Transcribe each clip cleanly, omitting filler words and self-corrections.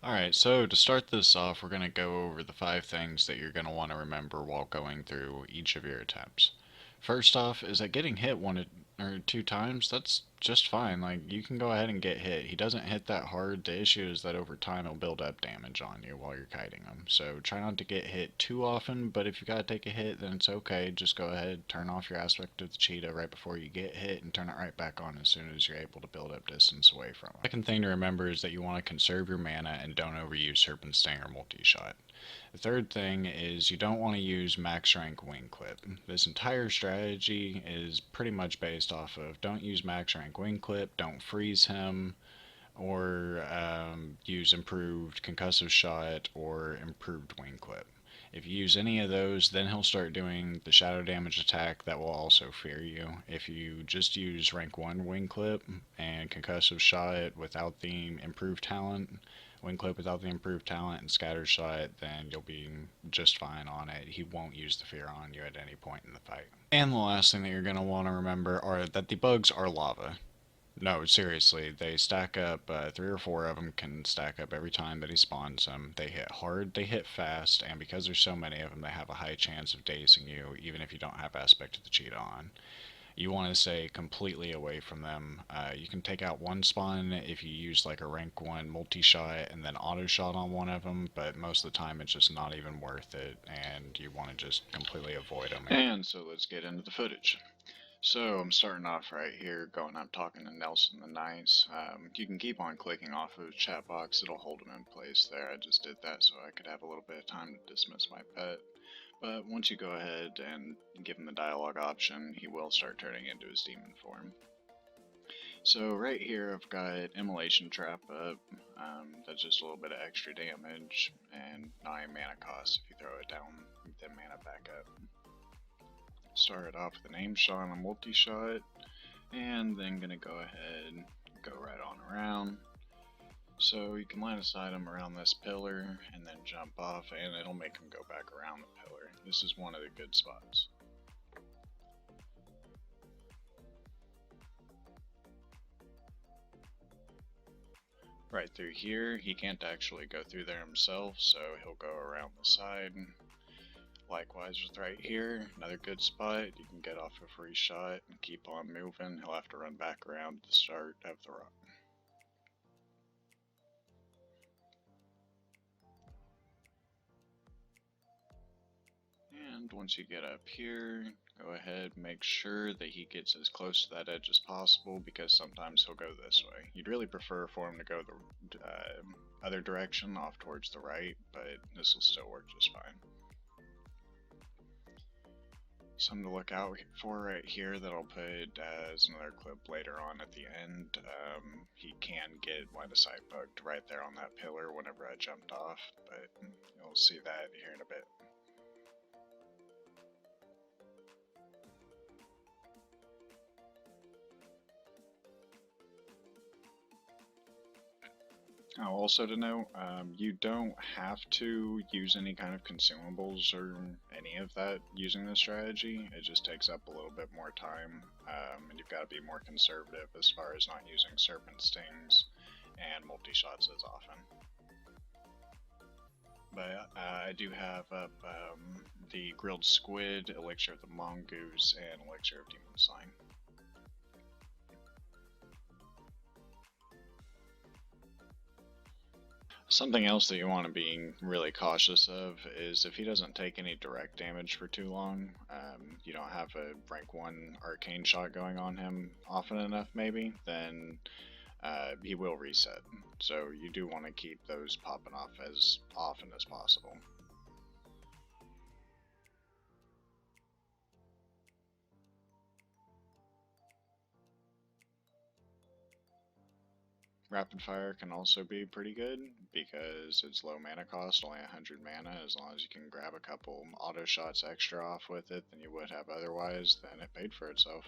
Alright, so to start this off, we're going to go over the 5 things that you're going to want to remember while going through each of your attempts. First off, is that getting hit one or two times, that's just fine. Like, you can go ahead and get hit. He doesn't hit that hard. The issue is that over time he'll build up damage on you while you're kiting him. So try not to get hit too often, but if you gotta take a hit, then it's okay. Just go ahead, turn off your aspect of the cheetah right before you get hit, and turn it right back on as soon as you're able to build up distance away from him. Second thing to remember is that you want to conserve your mana and don't overuse Serpent Sting or Multi-Shot. The third thing is you don't want to use max rank wing clip. This entire strategy is pretty much based off of don't use max rank wing clip, don't freeze him, or use improved concussive shot or improved wing clip. If you use any of those, then he'll start doing the shadow damage attack that will also fear you. If you just use rank 1 wing clip and concussive shot without the improved talent, wing clip without the improved talent, and scatter shot, then you'll be just fine on it. He won't use the fear on you at any point in the fight. And the last thing that you're going to want to remember are that the bugs are lava. No, seriously, they stack up. 3 or 4 of them can stack up every time that he spawns them. They hit hard, they hit fast, and because there's so many of them, they have a high chance of dazing you, even if you don't have Aspect of the Cheetah on. You want to stay completely away from them. You can take out one spawn if you use like a rank 1 multi-shot and then auto-shot on one of them, but most of the time it's just not even worth it, and you want to just completely avoid them. And so let's get into the footage. So I'm starting off right here, going up talking to Nelson the Nice. You can keep on clicking off of his chat box, it'll hold him in place there. I just did that so I could have a little bit of time to dismiss my pet. But once you go ahead and give him the dialogue option, he will start turning into his demon form. So right here I've got Immolation Trap up, that's just a little bit of extra damage, and 9 mana cost if you throw it down, then mana back up. Started off with an aim shot and a multi-shot, and then gonna go ahead and go right on around. So you can line of sight him around this pillar and then jump off, and it'll make him go back around the pillar. This is one of the good spots. Right through here, he can't actually go through there himself, so he'll go around the side. Likewise with right here, another good spot. You can get off a free shot and keep on moving. He'll have to run back around to the start of the rock. And once you get up here, go ahead, make sure that he gets as close to that edge as possible, because sometimes he'll go this way. You'd really prefer for him to go the other direction, off towards the right, but this will still work just fine. Something to look out for right here that I'll put as another clip later on at the end. He can get line of sight bugged right there on that pillar whenever I jumped off, but you'll see that here in a bit. Also to note, you don't have to use any kind of consumables or any of that using this strategy. It just takes up a little bit more time, and you've got to be more conservative as far as not using Serpent Stings and multi-shots as often. But I do have up the Grilled Squid, Elixir of the Mongoose, and Elixir of Demon Slime. Something else that you want to be really cautious of is if he doesn't take any direct damage for too long, you don't have a rank 1 arcane shot going on him often enough maybe, then he will reset. So you do want to keep those popping off as often as possible. Rapid Fire can also be pretty good because it's low mana cost, only 100 mana. As long as you can grab a couple auto shots extra off with it than you would have otherwise, then it paid for itself.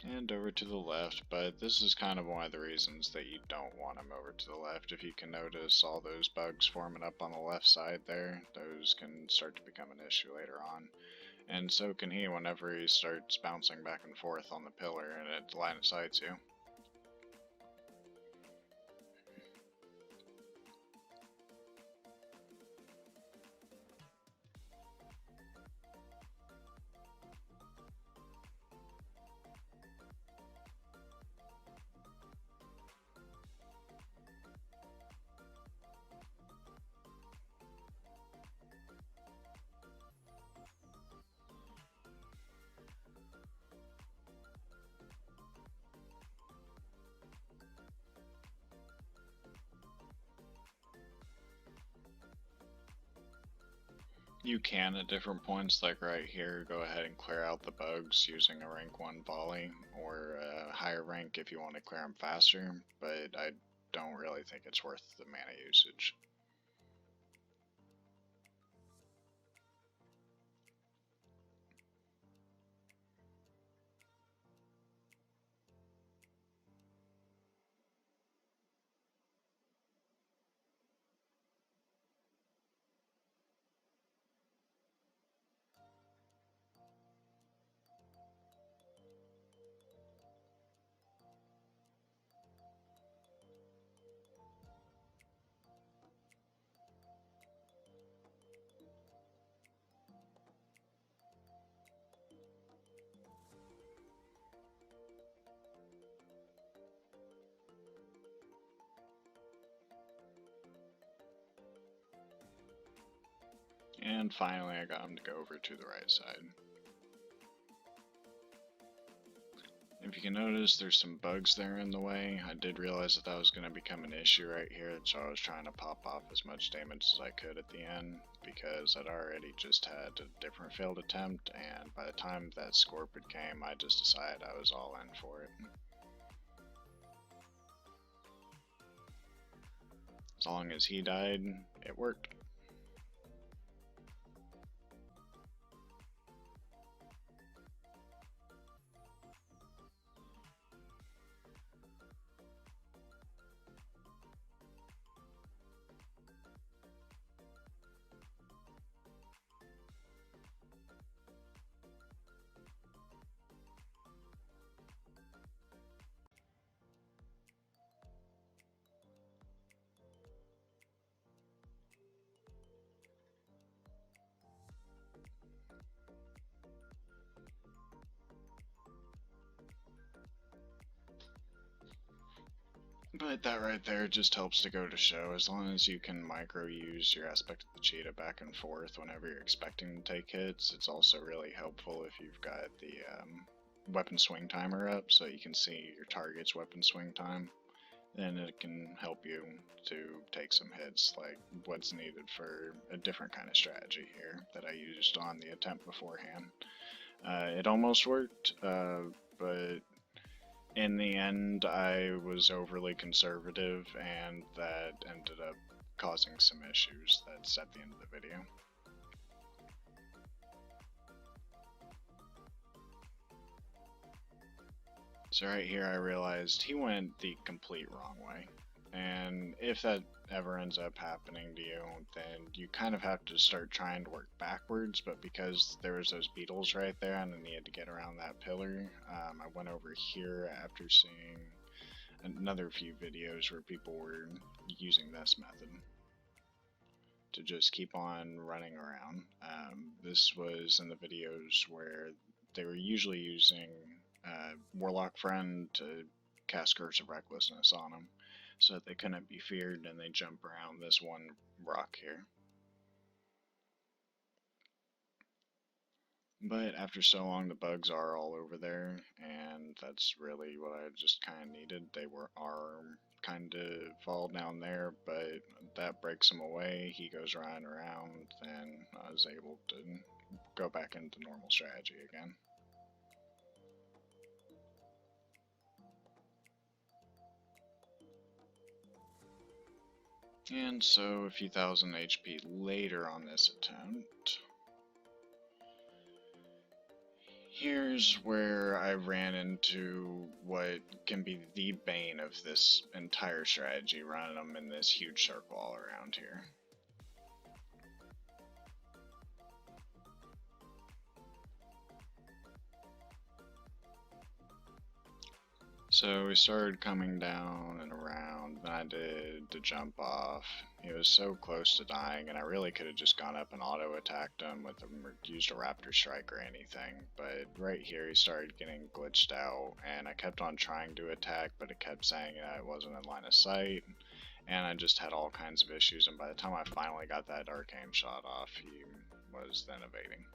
And over to the left, but this is kind of one of the reasons that you don't want him over to the left. If you can notice all those bugs forming up on the left side there, those can start to become an issue later on. And so can he whenever he starts bouncing back and forth on the pillar and it line of sights you. You can at different points, like right here, go ahead and clear out the bugs using a rank 1 volley, or a higher rank if you want to clear them faster, but I don't really think it's worth the mana usage. And finally I got him to go over to the right side. If you can notice, there's some bugs there in the way. I did realize that that was going to become an issue right here, so I was trying to pop off as much damage as I could at the end, because I'd already just had a different failed attempt, and by the time that Scorpid came, I just decided I was all in for it. As long as he died, it worked. But that right there just helps to go to show, as long as you can micro use your aspect of the cheetah back and forth whenever you're expecting to take hits, it's also really helpful if you've got the weapon swing timer up so you can see your target's weapon swing time. Then it can help you to take some hits, like what's needed for a different kind of strategy here that I used on the attempt beforehand. It almost worked, but in the end, I was overly conservative, and that ended up causing some issues. That's at the end of the video. So right here I realized he went the complete wrong way. And if that ever ends up happening to you, then you kind of have to start trying to work backwards, but because there was those beetles right there and I needed to get around that pillar, I went over here after seeing another few videos where people were using this method to just keep on running around. This was in the videos where they were usually using Warlock Friend to cast Curse of Recklessness on them, so that they couldn't be feared and they jump around this one rock here. But after so long, the bugs are all over there, and that's really what I just kind of needed. They are kind of fall down there, but that breaks him away. He goes running around, and I was able to go back into normal strategy again. And so a few thousand HP later on this attempt, here's where I ran into what can be the bane of this entire strategy, running them in this huge circle all around here. So we started coming down and around, then I did the jump off. He was so close to dying, and I really could have just gone up and auto-attacked him with used a raptor strike or anything, but right here he started getting glitched out, and I kept on trying to attack, but it kept saying that it wasn't in line of sight, and I just had all kinds of issues, and by the time I finally got that arcane shot off, he was then evading.